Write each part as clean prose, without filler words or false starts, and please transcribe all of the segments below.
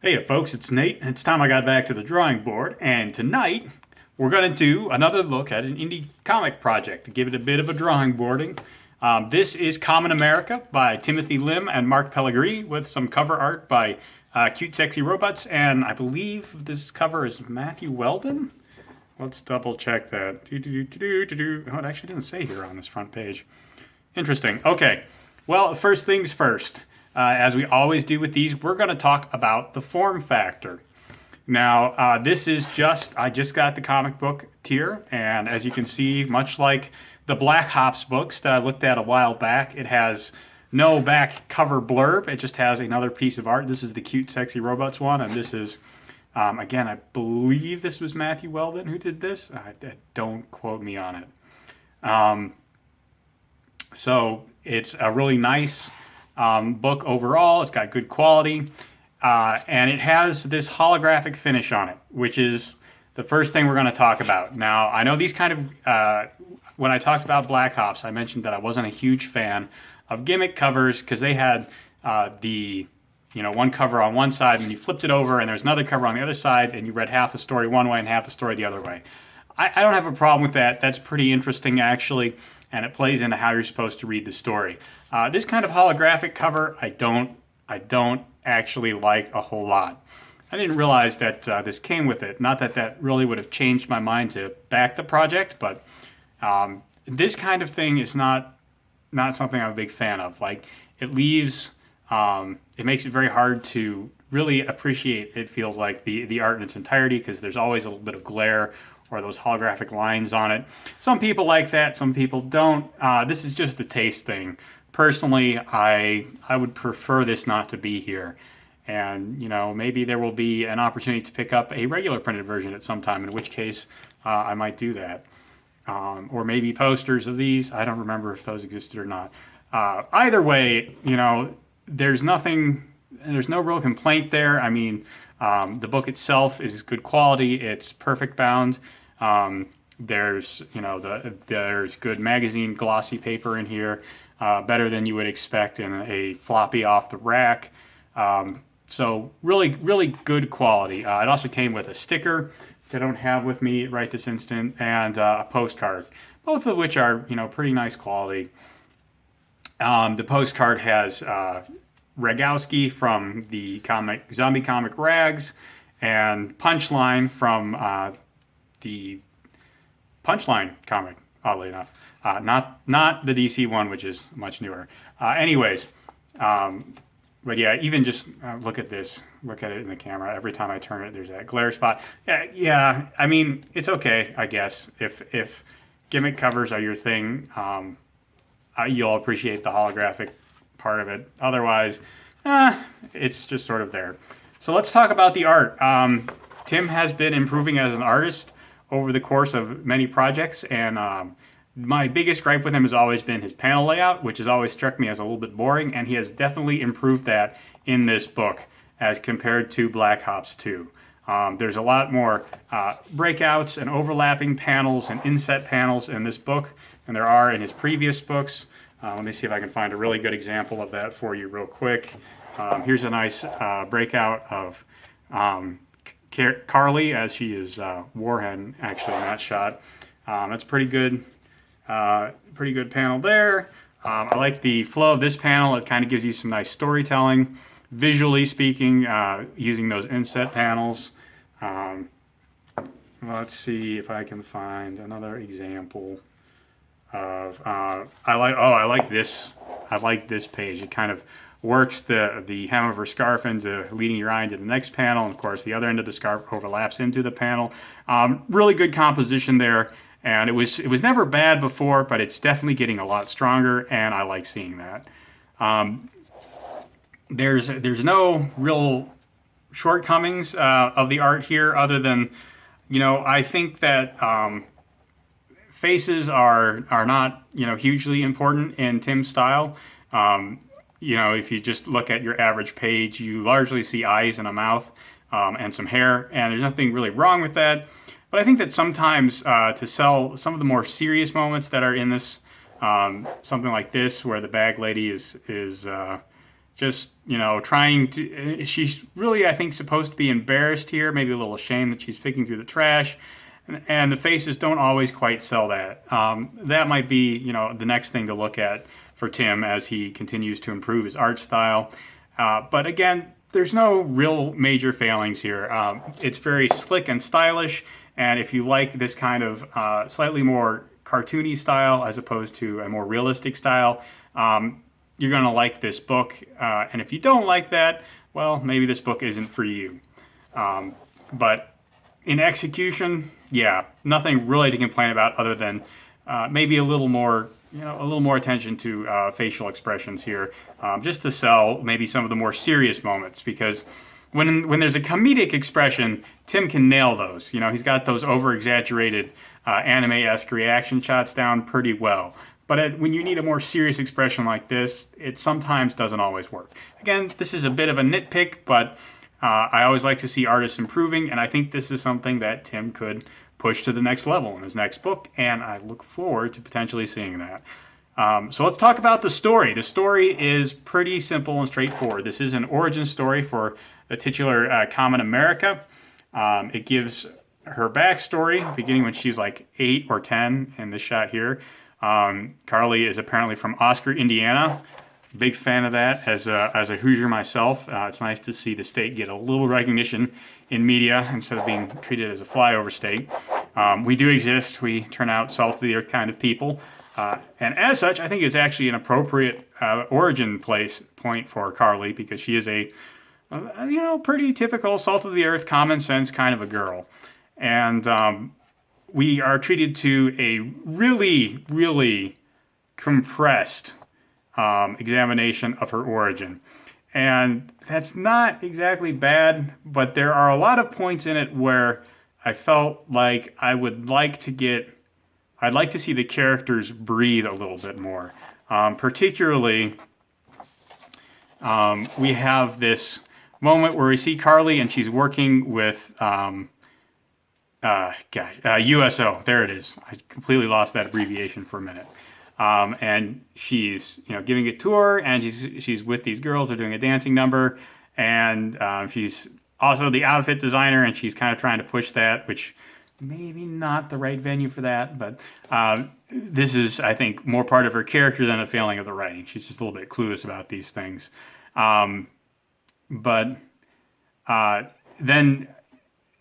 Hey folks, it's Nate. It's time I got back to the drawing board, and tonight we're going to do another look at an indie comic project to give it a bit of a drawing boarding. This is Kamen America by Timothy Lim and Mark Pelligrini with some cover art by Cute Sexy Robots, and I believe this cover is Matthew Weldon. Let's double check that. Oh, it actually didn't say here on this front page. Interesting. Okay. Well, first things first. As we always do with these, we're going to talk about the form factor. Now, this is I just got the comic book tier, and as you can see, much like the Black Hops books that I looked at a while back, it has no back cover blurb. It just has another piece of art. This is the Cute Sexy Robots one, and this is, again, I believe this was Matthew Weldon who did this. Don't quote me on it. So it's a really nice book overall. It's got good quality, and it has this holographic finish on it, which is the first thing we're going to talk about. Now, I know these kind of, when I talked about Black Hops, I mentioned that I wasn't a huge fan of gimmick covers because they had one cover on one side and you flipped it over and there's another cover on the other side and you read half the story one way and half the story the other way. I don't have a problem with that. That's pretty interesting, actually, and it plays into how you're supposed to read the story. This kind of holographic cover, I don't actually like a whole lot. I didn't realize that this came with it. Not that that really would have changed my mind to back the project, but this kind of thing is not something I'm a big fan of. Like, it leaves, it makes it very hard to really appreciate, it feels like, the art in its entirety, because there's always a little bit of glare or those holographic lines on it. Some people like that, some people don't. This is just a taste thing. Personally, I would prefer this not to be here. And, maybe there will be an opportunity to pick up a regular printed version at some time, in which case I might do that. Or maybe posters of these. I don't remember if those existed or not. Either way, there's no real complaint there. I mean, the book itself is good quality. It's perfect bound. There's good magazine glossy paper in here, better than you would expect in a floppy off the rack. So really, really good quality. It also came with a sticker which I don't have with me right this instant, and a postcard, both of which are pretty nice quality. The postcard has Ragowski from the zombie comic Rags, and Punchline from the Punchline comic, oddly enough. Not the DC one, which is much newer. But yeah, even just look at this. Look at it in the camera. Every time I turn it, there's that glare spot. Yeah. I mean, it's okay, I guess. If gimmick covers are your thing, you'll appreciate the holographic part of it. Otherwise, it's just sort of there. So let's talk about the art. Tim has been improving as an artist over the course of many projects, and my biggest gripe with him has always been his panel layout, which has always struck me as a little bit boring, and he has definitely improved that in this book as compared to Black Hops 2. There's a lot more breakouts and overlapping panels and inset panels in this book than there are in his previous books. Let me see if I can find a really good example of that for you real quick. Here's a nice breakout of Carly as she is Warhen, actually, in that shot. That's pretty good panel there. I like the flow of this panel. It kind of gives you some nice storytelling, visually speaking, using those inset panels. Let's see if I can find another example of. I like this. I like this page. It kind of works the hem of her scarf into leading your eye into the next panel, and of course the other end of the scarf overlaps into the panel. Really good composition there. And it was never bad before, but it's definitely getting a lot stronger, and I like seeing that. There's no real shortcomings of the art here, other than, I think that faces are not hugely important in Tim's style. If you just look at your average page, you largely see eyes and a mouth and some hair, and there's nothing really wrong with that. But I think that sometimes to sell some of the more serious moments that are in this, something like this, where the bag lady is just, trying to, she's really, I think, supposed to be embarrassed here, maybe a little ashamed that she's picking through the trash. And the faces don't always quite sell that. That might be, the next thing to look at for Tim as he continues to improve his art style. But again, there's no real major failings here. It's very slick and stylish, and if you like this kind of slightly more cartoony style as opposed to a more realistic style, you're going to like this book. And if you don't like that, well, maybe this book isn't for you. But in execution, yeah, nothing really to complain about other than maybe a little more attention to facial expressions here, just to sell maybe some of the more serious moments. Because when there's a comedic expression, Tim can nail those. He's got those over-exaggerated anime-esque reaction shots down pretty well. But when you need a more serious expression like this, it sometimes doesn't always work. Again, this is a bit of a nitpick, but I always like to see artists improving, and I think this is something that Tim could push to the next level in his next book, and I look forward to potentially seeing that. So let's talk about the story. The story is pretty simple and straightforward. This is an origin story for the titular Kamen America. It gives her backstory, beginning when she's like 8 or 10 in this shot here. Carly is apparently from Oscar, Indiana. Big fan of that as a Hoosier myself. It's nice to see the state get a little recognition in media instead of being treated as a flyover state. We do exist. We turn out salt of the earth kind of people. And as such, I think it's actually an appropriate origin point for Carly, because she is a pretty typical salt of the earth, common sense kind of a girl. And we are treated to a really, really compressed examination of her origin. And that's not exactly bad, but there are a lot of points in it where I felt like I'd like to see the characters breathe a little bit more. Particularly, we have this moment where we see Carly and she's working with USO. There it is. I completely lost that abbreviation for a minute. And she's, giving a tour, and she's with these girls. They're doing a dancing number, and she's also the outfit designer, and she's kind of trying to push that, which maybe not the right venue for that. But this is, I think, more part of her character than a failing of the writing. She's just a little bit clueless about these things. But then,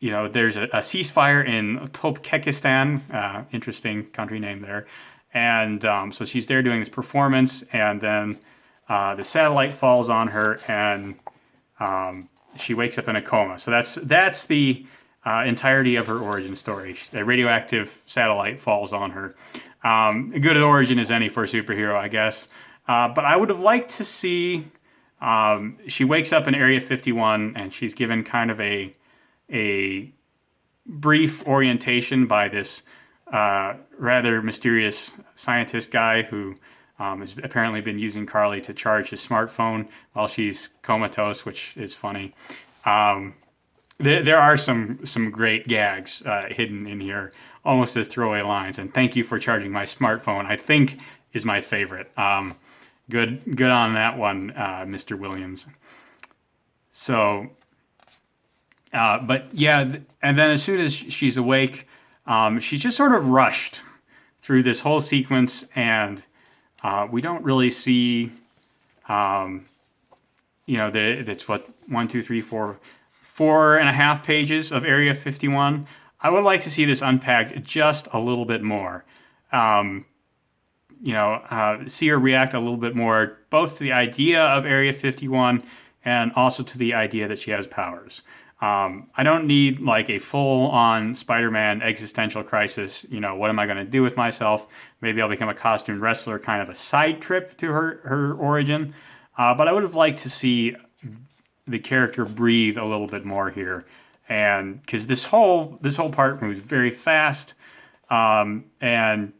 there's a ceasefire in Topkekistan, interesting country name there. And so she's there doing this performance, and then the satellite falls on her, and she wakes up in a coma. So that's the entirety of her origin story. A radioactive satellite falls on her. Good at origin as any for a superhero, I guess. But I would have liked to see, she wakes up in Area 51, and she's given kind of a brief orientation by this rather mysterious scientist guy who has apparently been using Carly to charge his smartphone while she's comatose, which is funny. There are some great gags hidden in here, almost as throwaway lines. And thank you for charging my smartphone, I think, is my favorite. Good on that one, Mr. Williams. So, but yeah, and then as soon as she's awake, she's just sort of rushed through this whole sequence, and we don't really see, that's what, 1, 2, 3, 4, 4.5 pages of Area 51. I would like to see this unpacked just a little bit more. See her react a little bit more, both to the idea of Area 51 and also to the idea that she has powers. I don't need like a full-on Spider-Man existential crisis. What am I going to do with myself? Maybe I'll become a costume wrestler, kind of a side trip to her origin. But I would have liked to see the character breathe a little bit more here, and because this whole part moves very fast, and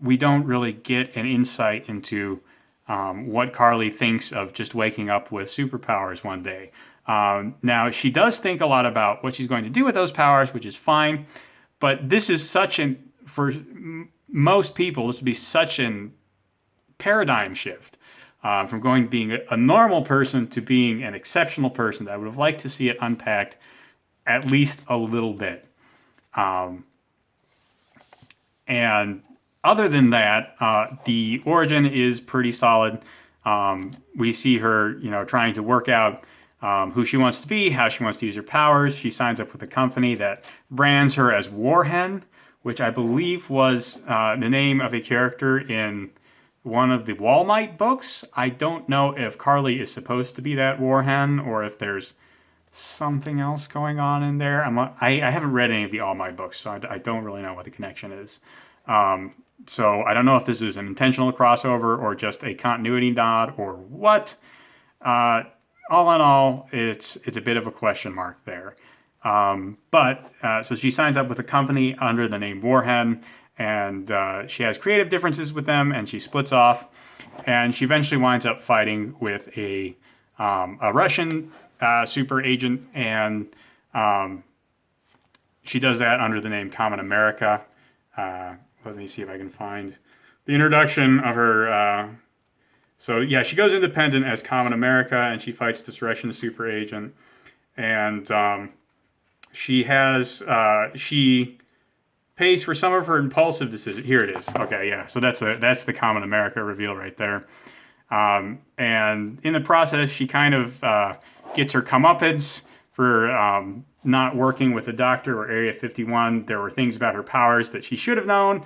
we don't really get an insight into what Carly thinks of just waking up with superpowers one day. Now, she does think a lot about what she's going to do with those powers, which is fine, but this is for most people, this would be such an paradigm shift from going to being a normal person to being an exceptional person. I would have liked to see it unpacked at least a little bit. And other than that, the origin is pretty solid. We see her, trying to work out who she wants to be, how she wants to use her powers. She signs up with a company that brands her as Warhen, which I believe was the name of a character in one of the Wall Knight books. I don't know if Carly is supposed to be that Warhen or if there's something else going on in there. I haven't read any of the All Might books, so I don't really know what the connection is. So I don't know if this is an intentional crossover or just a continuity nod or what. All in all, it's a bit of a question mark there. So she signs up with a company under the name Warhen, and she has creative differences with them, and she splits off, and she eventually winds up fighting with a Russian super agent, and she does that under the name Kamen America. Let me see if I can find the introduction of her. So yeah, she goes independent as Kamen America, and she fights this Russian super agent, and she pays for some of her impulsive decisions. Here it is. Okay, yeah. So that's the Kamen America reveal right there. And in the process, she kind of gets her comeuppance for not working with the doctor or Area 51. There were things about her powers that she should have known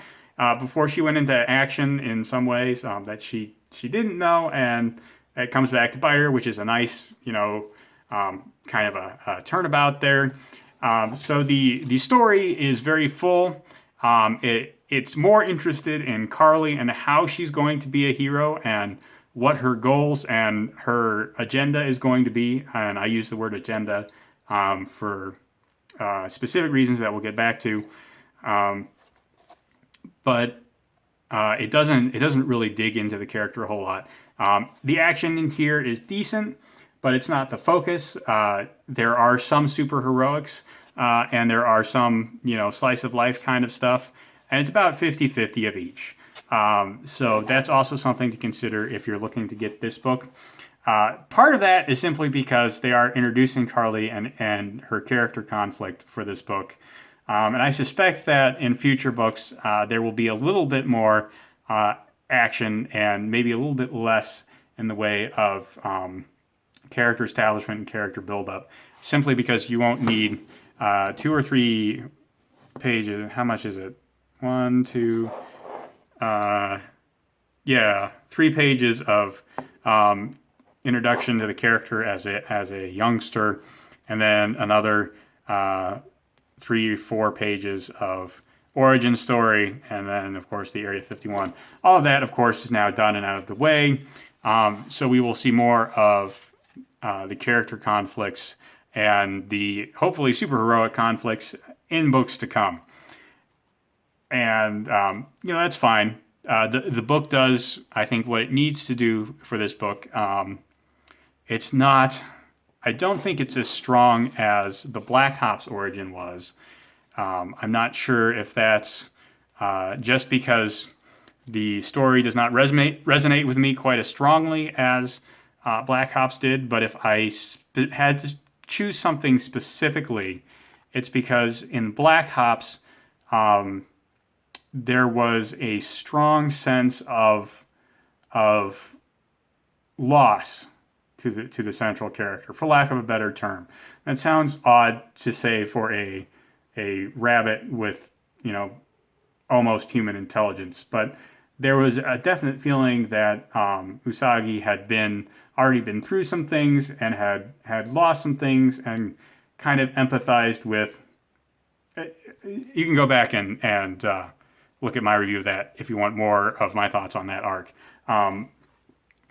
before she went into action in some ways that she didn't know, and it comes back to bite her, which is a nice, kind of a turnabout there. So the story is very full. It's more interested in Carly and how she's going to be a hero and what her goals and her agenda is going to be. And I use the word agenda for specific reasons that we'll get back to. But it doesn't really dig into the character a whole lot. The action in here is decent, but it's not the focus. There are some super heroics, and there are some, slice of life kind of stuff, and it's about 50-50 of each. So that's also something to consider if you're looking to get this book. Part of that is simply because they are introducing Carly and her character conflict for this book. And I suspect that in future books, there will be a little bit more action and maybe a little bit less in the way of character establishment and character buildup, simply because you won't need 2 or 3 pages. How much is it? 1, 2, 3 pages of introduction to the character as a youngster, and then another 3 or 4 pages of origin story, and then of course the Area 51. All of that, of course, is now done and out of the way. So we will see more of the character conflicts and the hopefully superheroic conflicts in books to come. And that's fine. The book does, I think, what it needs to do for this book. I don't think it's as strong as the Black Hop's origin was. I'm not sure if that's just because the story does not resonate with me quite as strongly as Black Hop's did, but if I had to choose something specifically, it's because in Black Hop's there was a strong sense of loss to the central character, for lack of a better term. That sounds odd to say for a rabbit with almost human intelligence, but there was a definite feeling that Usagi had already been through some things and had lost some things, and kind of empathized with. You can go back and look at my review of that if you want more of my thoughts on that arc.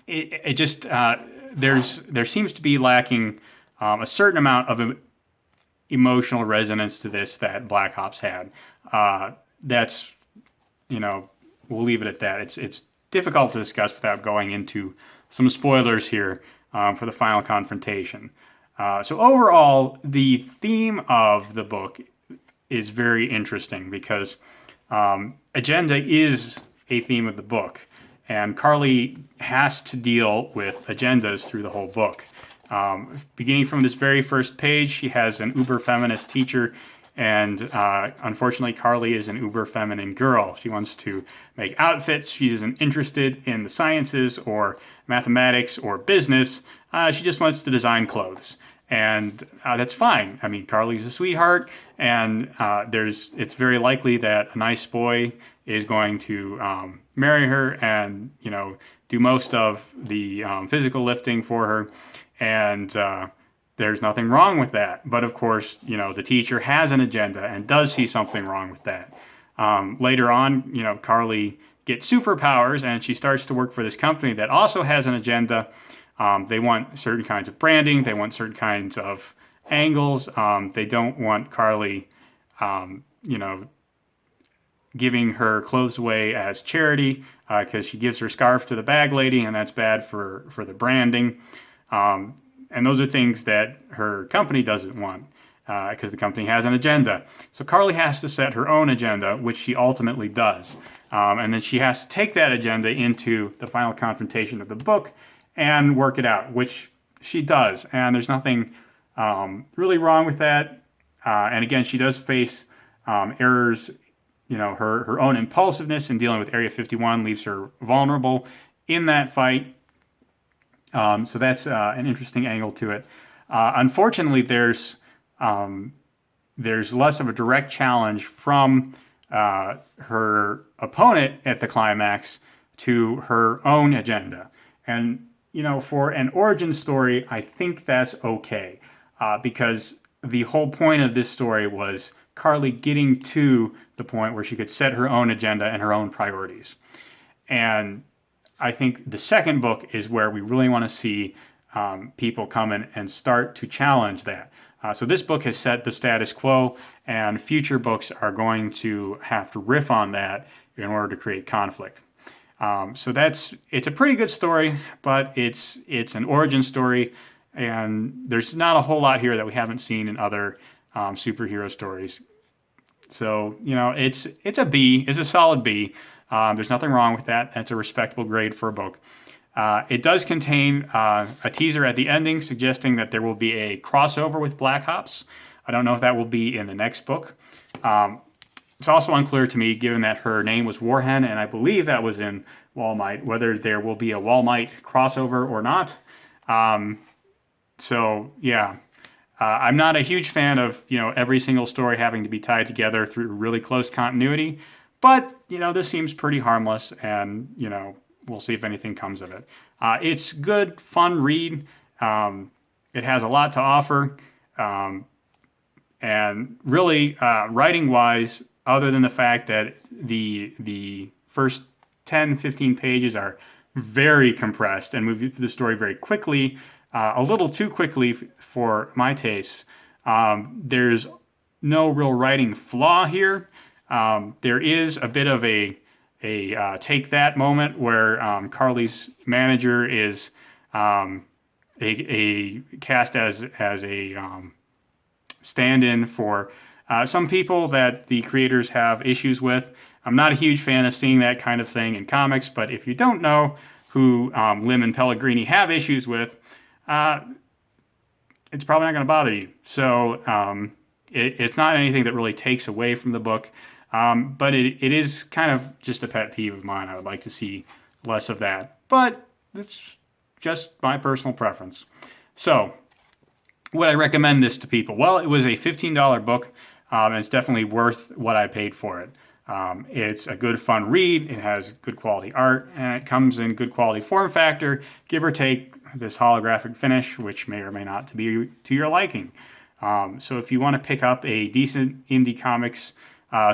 It just there seems to be lacking a certain amount of emotional resonance to this that Black Hop's had. That's we'll leave it at that. It's difficult to discuss without going into some spoilers here for the final confrontation. So overall, the theme of the book is very interesting because agenda is a theme of the book, and Carly has to deal with agendas through the whole book. Beginning from this very first page, she has an uber feminist teacher, and unfortunately Carly is an uber feminine girl. She wants to make outfits. She isn't interested in the sciences or mathematics or business. She just wants to design clothes. And that's fine. I mean, Carly's a sweetheart, and it's very likely that a nice boy is going to marry her and, do most of the physical lifting for her. And there's nothing wrong with that. But of course, the teacher has an agenda and does see something wrong with that. Later on, Carly gets superpowers and she starts to work for this company that also has an agenda. They want certain kinds of branding. They want certain kinds of angles. They don't want Carly, giving her clothes away as charity because she gives her scarf to the bag lady, and that's bad for the branding. And those are things that her company doesn't want because the company has an agenda. So Carly has to set her own agenda, which she ultimately does. And then she has to take that agenda into the final confrontation of the book and work it out, which she does. And there's nothing really wrong with that. And again, she does face errors. Her own impulsiveness in dealing with Area 51 leaves her vulnerable in that fight. So that's an interesting angle to it. Unfortunately, there's less of a direct challenge from her opponent at the climax to her own agenda. And, for an origin story, I think that's okay. Because the whole point of this story was Carly getting to the point where she could set her own agenda and her own priorities. And I think the second book is where we really want to see people come in and start to challenge that. So this book has set the status quo, and future books are going to have to riff on that in order to create conflict. So it's a pretty good story, but it's an origin story, and there's not a whole lot here that we haven't seen in other superhero stories. So, it's a B. It's a solid B. There's nothing wrong with that. That's a respectable grade for a book. It does contain a teaser at the ending suggesting that there will be a crossover with Black Ops. I don't know if that will be in the next book. It's also unclear to me, given that her name was Warhen, and I believe that was in Wall Might, whether there will be a Wall Might crossover or not. I'm not a huge fan of, every single story having to be tied together through really close continuity. But, this seems pretty harmless, and, we'll see if anything comes of it. It's good, fun read. It has a lot to offer. And really, writing-wise, other than the fact that the first 10, 15 pages are very compressed and move you through the story very quickly, a little too quickly for my tastes, there's no real writing flaw here. There is a bit of a take that moment where Carly's manager is a cast as a stand-in for some people that the creators have issues with. I'm not a huge fan of seeing that kind of thing in comics, but if you don't know who Lim and Pelligrini have issues with, it's probably not going to bother you. So it's not anything that really takes away from the book. But it is kind of just a pet peeve of mine. I would like to see less of that. But it's just my personal preference. So, would I recommend this to people? Well, it was a $15 book, and it's definitely worth what I paid for it. It's a good, fun read. It has good quality art, and it comes in good quality form factor, give or take this holographic finish, which may or may not be to your liking. So if you want to pick up a decent indie comics,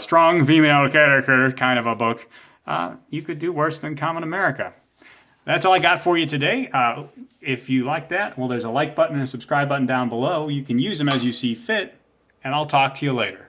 strong female character kind of a book, you could do worse than Kamen America. That's all I got for you today. If you like that, well, there's a like button and a subscribe button down below. You can use them as you see fit, and I'll talk to you later.